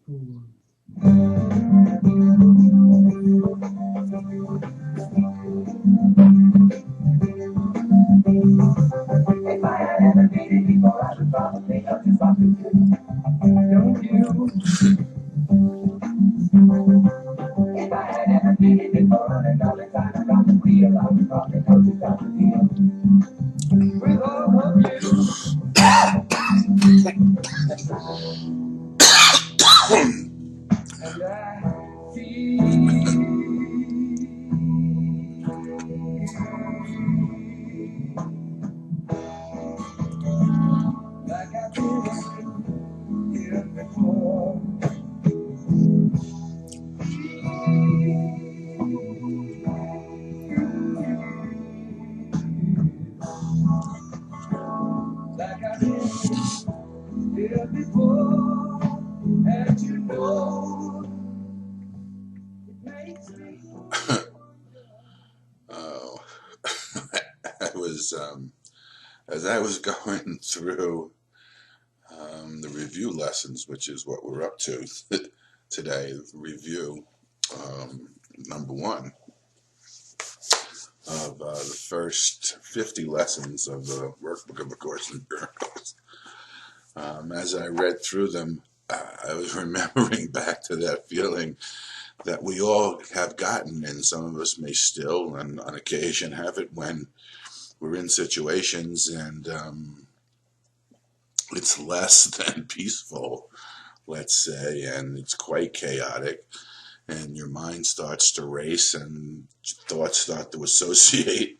If I had ever dated before, I would probably know just what to do. Don't you? If I had ever dated before, on another time around the wheel, I would probably know just how to deal with all of you. And I feel like I've been here before. Like I've been here before, and you know it makes me. Oh, as I was going through the review lessons, which is what we're up to today, review number one of the first 50 lessons of the Workbook of A Course in Miracles. As I read through them, I was remembering back to that feeling that we all have gotten, and some of us may still, and on occasion, have it when we're in situations and it's less than peaceful, let's say, and it's quite chaotic, and your mind starts to race and thoughts start to associate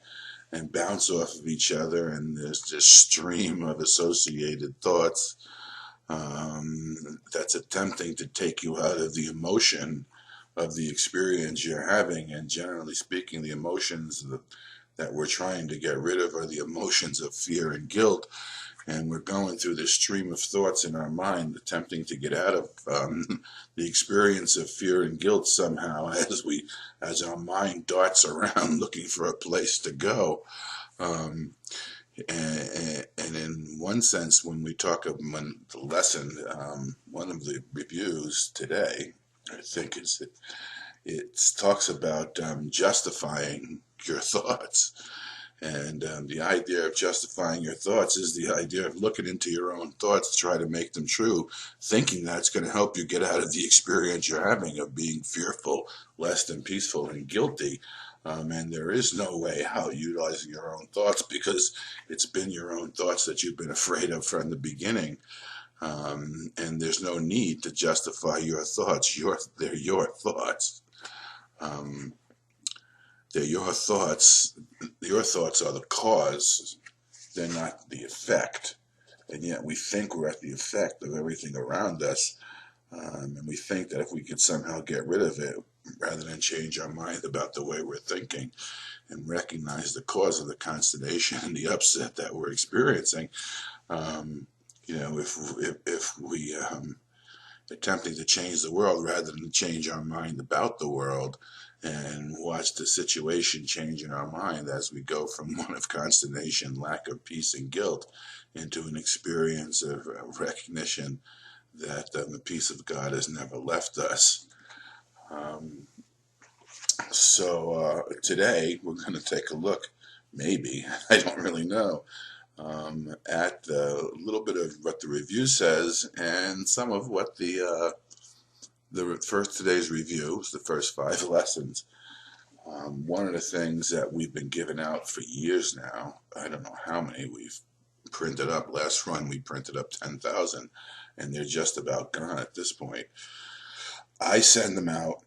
and bounce off of each other, and there's this stream of associated thoughts that's attempting to take you out of the emotion of the experience you're having. And generally speaking, the emotions that we're trying to get rid of are the emotions of fear and guilt. And we're going through this stream of thoughts in our mind, attempting to get out of the experience of fear and guilt somehow, as our mind darts around looking for a place to go. And in one sense, when we talk of the lesson, one of the reviews today, I think, is that it talks about justifying your thoughts. And the idea of justifying your thoughts is the idea of looking into your own thoughts to try to make them true, thinking that's going to help you get out of the experience you're having of being fearful, less than peaceful, and guilty. And there is no way out utilizing your own thoughts, because it's been your own thoughts that you've been afraid of from the beginning. And there's no need to justify your thoughts. They're your thoughts. They're your thoughts. Your thoughts are the cause. They're not the effect. And yet we think we're at the effect of everything around us. And we think that if we could somehow get rid of it, rather than change our mind about the way we're thinking and recognize the cause of the consternation and the upset that we're experiencing, if we attempting to change the world rather than change our mind about the world, and watch the situation change in our mind as we go from one of consternation, lack of peace, and guilt into an experience of recognition that the peace of God has never left us. So today we're going to take a look, maybe, I don't really know, at a little bit of what the review says and some of what the first today's review, the first 5 lessons. One of the things that we've been giving out for years now, I don't know how many we've printed up. Last run we printed up 10,000, and they're just about gone at this point. I send them out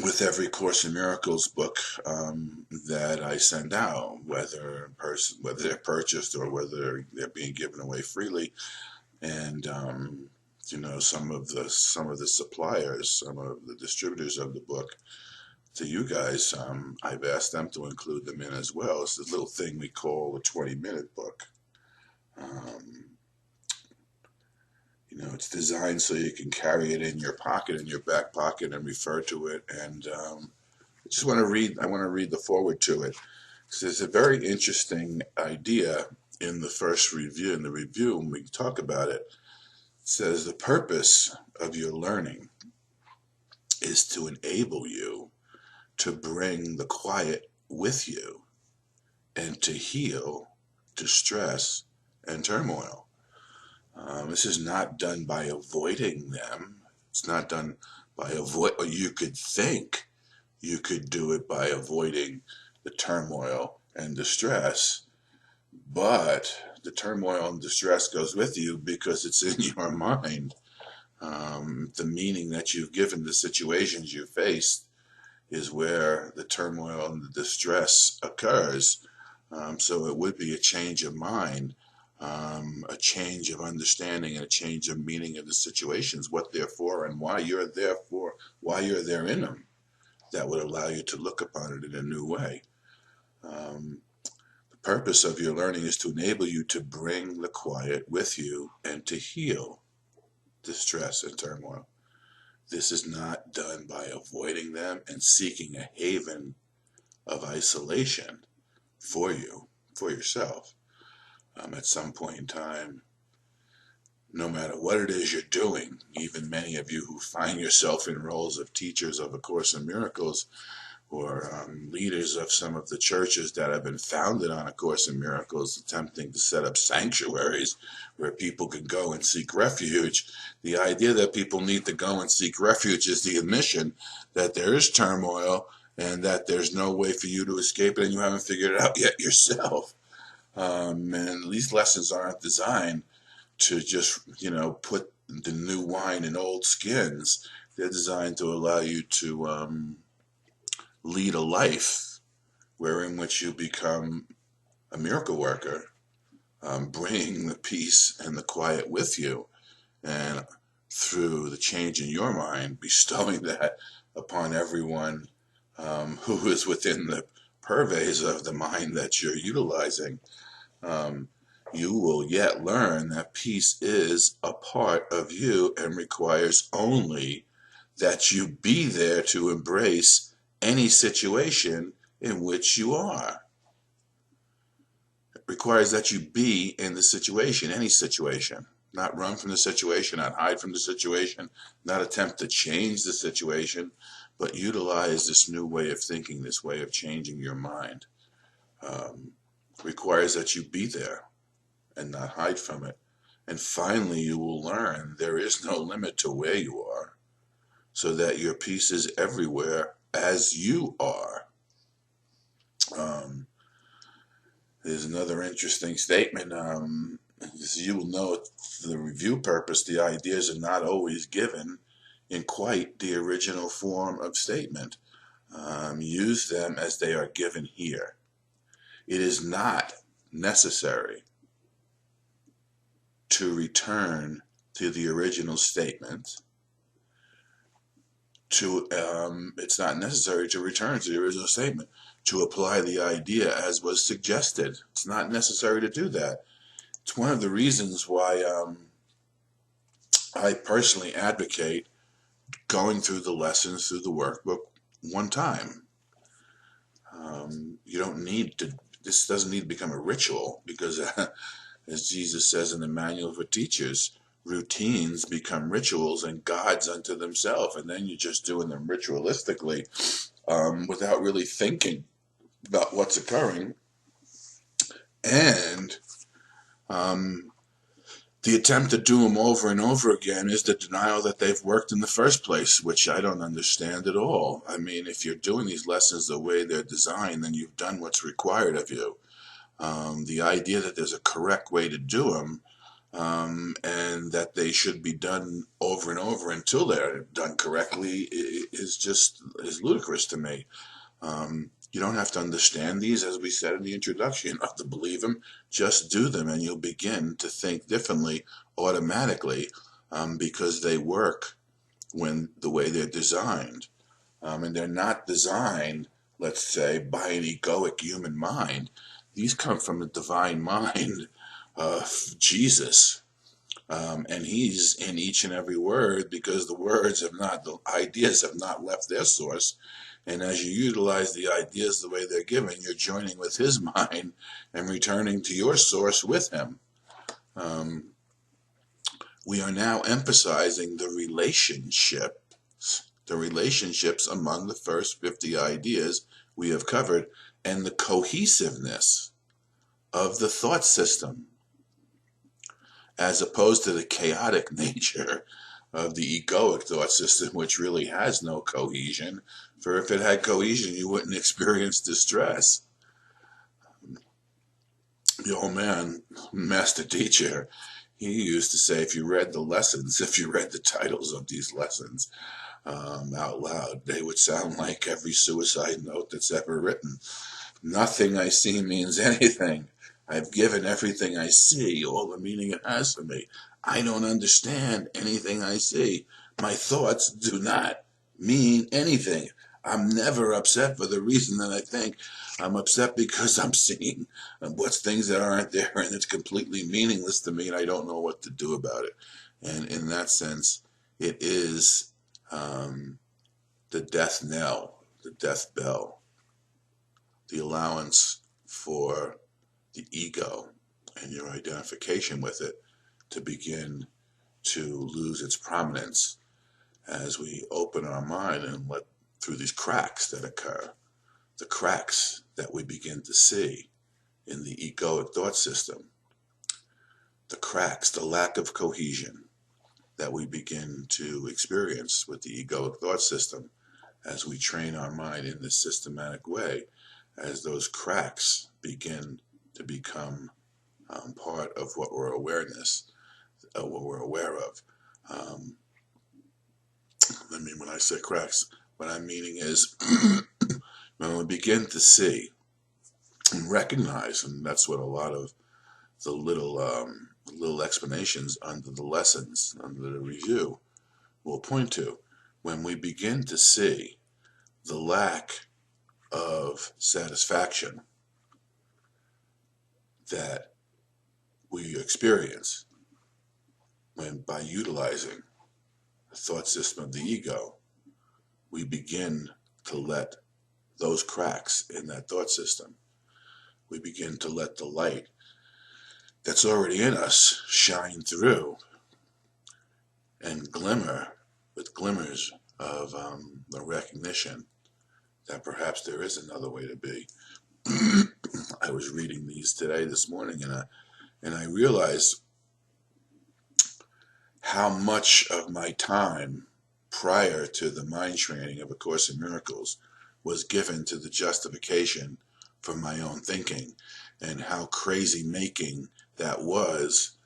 with every Course in Miracles book that I send out, whether they're purchased or whether they're being given away freely. And some of the suppliers, some of the distributors of the book to you guys, I've asked them to include them in as well. It's this little thing we call a 20-minute book. It's designed so you can carry it in your pocket, in your back pocket, and refer to it. And I want to read the foreword to it, because there's a very interesting idea in the first review. In the review, when we talk about it, says the purpose of your learning is to enable you to bring the quiet with you and to heal distress and turmoil. This is not done by avoiding them. It's not done by or you could think you could do it by avoiding the turmoil and distress, but the turmoil and distress goes with you because it's in your mind. The meaning that you've given the situations you faced is where the turmoil and the distress occurs. So it would be a change of mind, a change of understanding, and a change of meaning of the situations, what they're for and why you're there for, why you're there in them. That would allow you to look upon it in a new way. The purpose of your learning is to enable you to bring the quiet with you and to heal distress and turmoil. This is not done by avoiding them and seeking a haven of isolation for you, for yourself. At some point in time, no matter what it is you're doing, even many of you who find yourself in roles of teachers of A Course in Miracles or leaders of some of the churches that have been founded on A Course in Miracles, attempting to set up sanctuaries where people can go and seek refuge. The idea that people need to go and seek refuge is the admission that there is turmoil and that there's no way for you to escape it and you haven't figured it out yet yourself. And these lessons aren't designed to just, put the new wine in old skins. They're designed to allow you to lead a life wherein which you become a miracle worker, bringing the peace and the quiet with you, and through the change in your mind, bestowing that upon everyone who is within the purveyors of the mind that you're utilizing. You will yet learn that peace is a part of you and requires only that you be there to embrace any situation in which you are. It requires that you be in the situation, any situation, not run from the situation, not hide from the situation, not attempt to change the situation, but utilize this new way of thinking, this way of changing your mind. Requires that you be there and not hide from it. And finally, you will learn there is no limit to where you are, so that your peace is everywhere as you are. There's another interesting statement. As you will know, for the review purpose, the ideas are not always given in quite the original form of statement. Use them as they are given here. It is not necessary to return to the original statement. It's not necessary to return to the original statement to apply the idea as was suggested. It's not necessary to do that. It's one of the reasons why I personally advocate going through the lessons through the workbook one time. You don't need to, this doesn't need to become a ritual because as Jesus says in the Manual for Teachers, routines become rituals and gods unto themselves, and then you're just doing them ritualistically without really thinking about what's occurring. And the attempt to do them over and over again is the denial that they've worked in the first place, which I don't understand at all. I mean, if you're doing these lessons the way they're designed, then you've done what's required of you. The idea that there's a correct way to do them and that they should be done over and over until they're done correctly is ludicrous to me. You don't have to understand these, as we said in the introduction. You don't have to believe them. Just do them, and you'll begin to think differently automatically because they work when the way they're designed. And they're not designed, let's say, by an egoic human mind. These come from the divine mind of Jesus. And he's in each and every word because the ideas have not left their source. And as you utilize the ideas the way they're given, you're joining with his mind and returning to your source with him. we are now emphasizing the relationships among the first 50 ideas we have covered, and the cohesiveness of the thought system, as opposed to the chaotic nature of the egoic thought system, which really has no cohesion. For if it had cohesion, you wouldn't experience distress. The old man, master teacher, he used to say, if you read the titles of these lessons out loud, they would sound like every suicide note that's ever written. Nothing I see means anything. I've given everything I see all the meaning it has for me. I don't understand anything I see. My thoughts do not mean anything. I'm never upset for the reason that I think. I'm upset because I'm seeing what's things that aren't there, and it's completely meaningless to me, and I don't know what to do about it. And in that sense, it is the death knell, the death bell, the allowance for the ego and your identification with it to begin to lose its prominence as we open our mind and let through these cracks that occur, the cracks that we begin to see in the egoic thought system, the cracks, the lack of cohesion that we begin to experience with the egoic thought system as we train our mind in this systematic way, as those cracks begin to become part of what we're aware of. When I say cracks, what I'm meaning is when we begin to see and recognize, and that's what a lot of the little explanations under the lessons, under the review, will point to, when we begin to see the lack of satisfaction that we experience when, by utilizing the thought system of the ego, we begin to let those cracks in that thought system, we begin to let the light that's already in us shine through and glimmer with glimmers of the recognition that perhaps there is another way to be. I was reading these this morning, and I realized how much of my time prior to the mind training of A Course in Miracles was given to the justification for my own thinking, and how crazy making that was,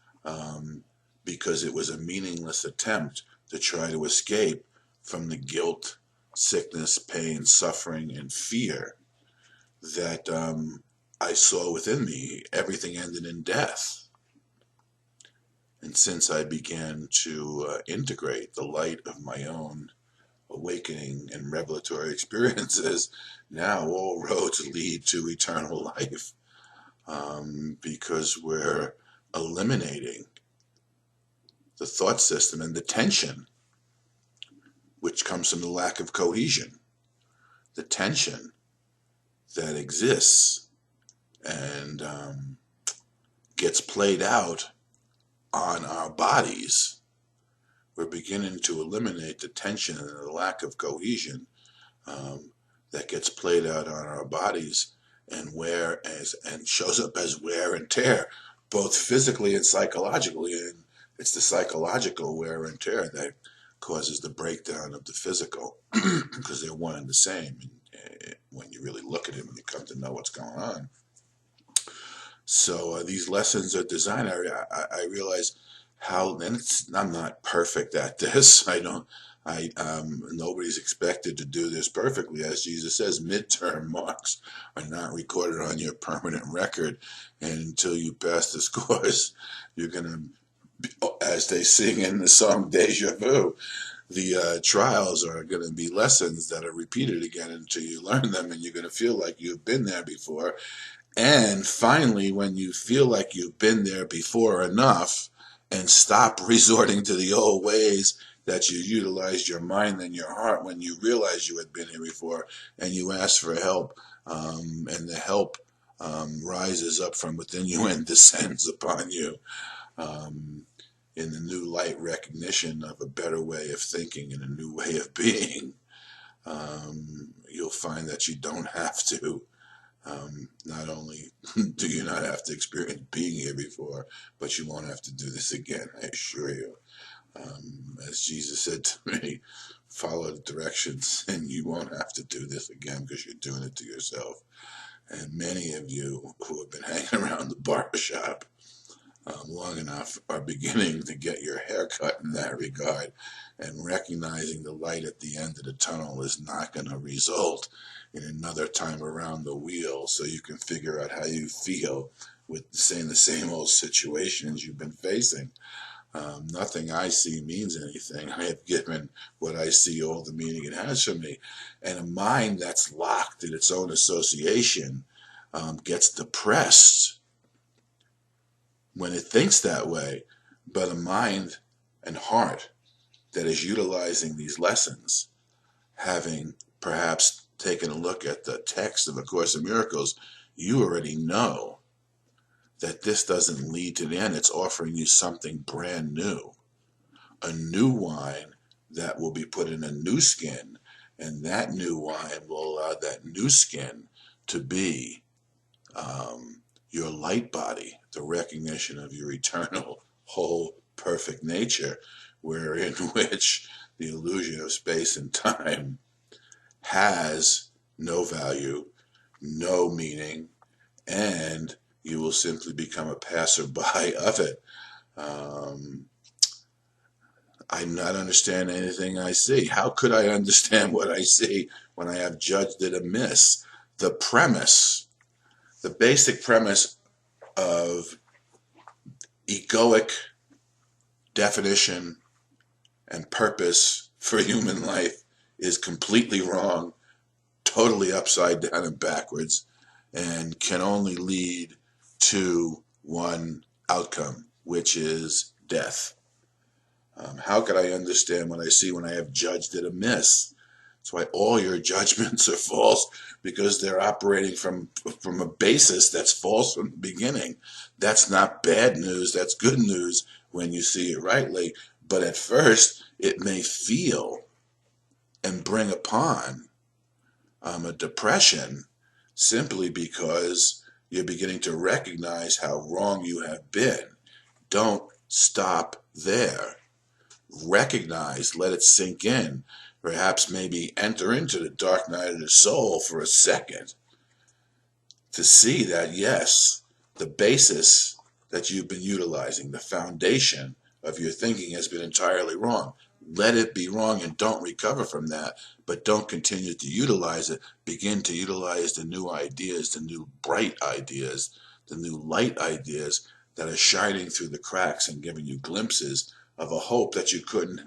because it was a meaningless attempt to try to escape from the guilt, sickness, pain, suffering, and fear that I saw within me. Everything ended in death. And since I began to integrate the light of my own awakening and revelatory experiences, now all roads lead to eternal life, because we're eliminating the thought system and the tension which comes from the lack of cohesion, the tension that exists and gets played out on our bodies. We're beginning to eliminate the tension and the lack of cohesion that gets played out on our bodies and shows up as wear and tear, both physically and psychologically. And it's the psychological wear and tear that causes the breakdown of the physical, because they're one and the same. And when you really look at it, when you come to know what's going on. So these lessons are designed. I realize how, and I'm not perfect at this. Nobody's expected to do this perfectly. As Jesus says, midterm marks are not recorded on your permanent record, and until you pass this course, you're gonna, as they sing in the song Deja Vu, the trials are going to be lessons that are repeated again until you learn them, and you're going to feel like you've been there before. And finally, when you feel like you've been there before enough and stop resorting to the old ways that you utilized your mind and your heart, when you realize you had been here before and you ask for help, and the help rises up from within you and descends upon you, in the new light recognition of a better way of thinking and a new way of being, you'll find that you don't have to. Not only do you not have to experience being here before, but you won't have to do this again, I assure you. As Jesus said to me, follow the directions and you won't have to do this again because you're doing it to yourself. And many of you who have been hanging around the barbershop long enough are beginning to get your hair cut in that regard, and recognizing the light at the end of the tunnel is not going to result in another time around the wheel, so you can figure out how you feel with saying the same old situations you've been facing. Nothing I see means anything. I have given what I see all the meaning it has for me. And a mind that's locked in its own association gets depressed when it thinks that way. But a mind and heart that is utilizing these lessons, having perhaps taken a look at the text of A Course in Miracles, you already know that this doesn't lead to the end. It's offering you something brand new, a new wine that will be put in a new skin, and that new wine will allow that new skin to be your light body, the recognition of your eternal, whole, perfect nature, wherein which the illusion of space and time has no value, no meaning, and you will simply become a passerby of it. I'm not understanding anything I see. How could I understand what I see when I have judged it amiss? The premise, the basic premise of egoic definition and purpose for human life is completely wrong, totally upside down and backwards, and can only lead to one outcome, which is death. How could I understand what I see when I have judged it amiss? That's why all your judgments are false, because they're operating from a basis that's false from the beginning. That's not bad news, that's good news when you see it rightly. But at first, it may feel and bring upon a depression simply because you're beginning to recognize how wrong you have been. Don't stop there. Recognize, let it sink in. Perhaps maybe enter into the dark night of the soul for a second to see that, yes, the basis that you've been utilizing, the foundation of your thinking has been entirely wrong. Let it be wrong and don't recover from that, but don't continue to utilize it. Begin to utilize the new ideas, the new bright ideas, the new light ideas that are shining through the cracks and giving you glimpses of a hope that you couldn't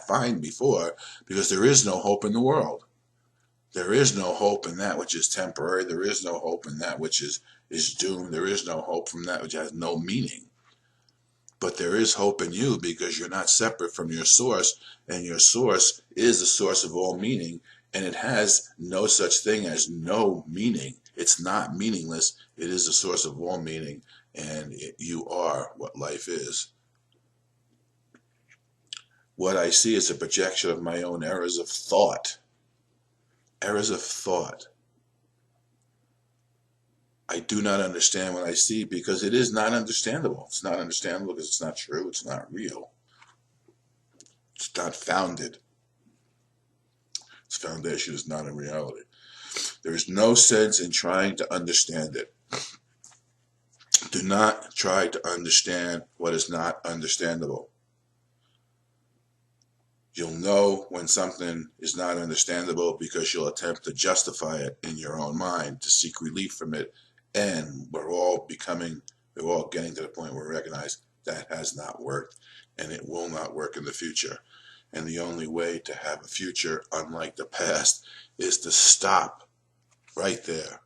find before, because there is no hope in the world. There is no hope in that which is temporary. There is no hope in that which is doomed. There is no hope from that which has no meaning. But there is hope in you, because you're not separate from your source, and your source is the source of all meaning, and it has no such thing as no meaning. It's not meaningless. It is the source of all meaning, and you are what life is. What I see is a projection of my own errors of thought. Errors of thought. I do not understand what I see because it is not understandable. It's not understandable because it's not true. It's not real. It's not founded. Its foundation is not in reality. There is no sense in trying to understand it. Do not try to understand what is not understandable. You'll know when something is not understandable because you'll attempt to justify it in your own mind to seek relief from it. And we're all getting to the point where we recognize that has not worked and it will not work in the future. And the only way to have a future unlike the past is to stop right there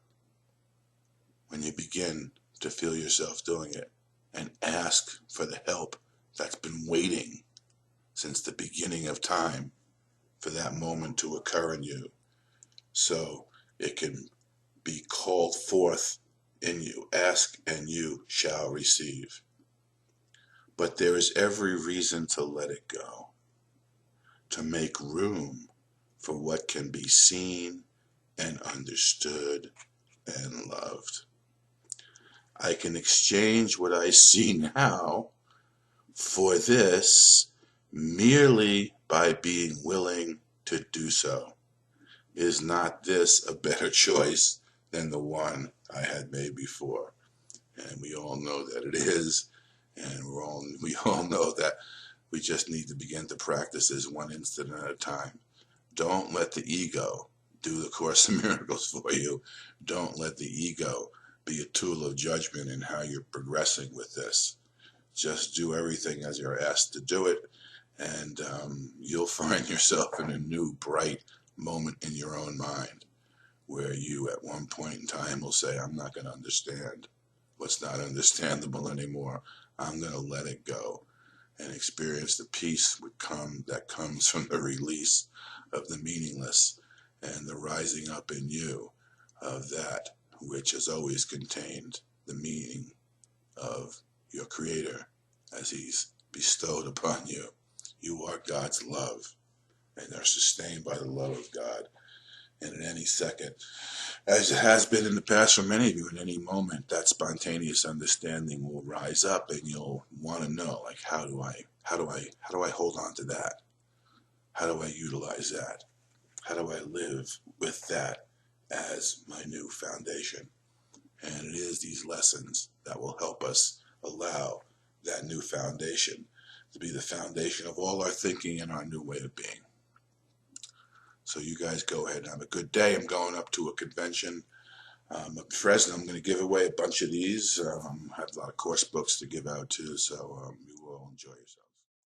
when you begin to feel yourself doing it and ask for the help that's been waiting since the beginning of time for that moment to occur in you, so it can be called forth in you. Ask and you shall receive. But there is every reason to let it go, to make room for what can be seen and understood and loved. I can exchange what I see now for this merely by being willing to do so. Is not this a better choice than the one I had made before? And we all know that it is, and we all know that we just need to begin to practice this one instant at a time. Don't let the ego do the Course in Miracles for you. Don't let the ego be a tool of judgment in how you're progressing with this. Just do everything as you're asked to do it, and you'll find yourself in a new, bright moment in your own mind where you, at one point in time, will say, I'm not going to understand what's not understandable anymore. I'm going to let it go and experience the peace that comes from the release of the meaningless and the rising up in you of that which has always contained the meaning of your Creator as He's bestowed upon you. You are God's love and are sustained by the love of God. And at any second, as it has been in the past for many of you, in any moment, that spontaneous understanding will rise up, and you'll want to know, like, how do I hold on to that? How do I utilize that? How do I live with that as my new foundation? And it is these lessons that will help us allow that new foundation to be the foundation of all our thinking and our new way of being. So you guys go ahead and have a good day. I'm going up to a convention up in Fresno. I'm going to give away a bunch of these. I have a lot of course books to give out too, so you will enjoy yourself.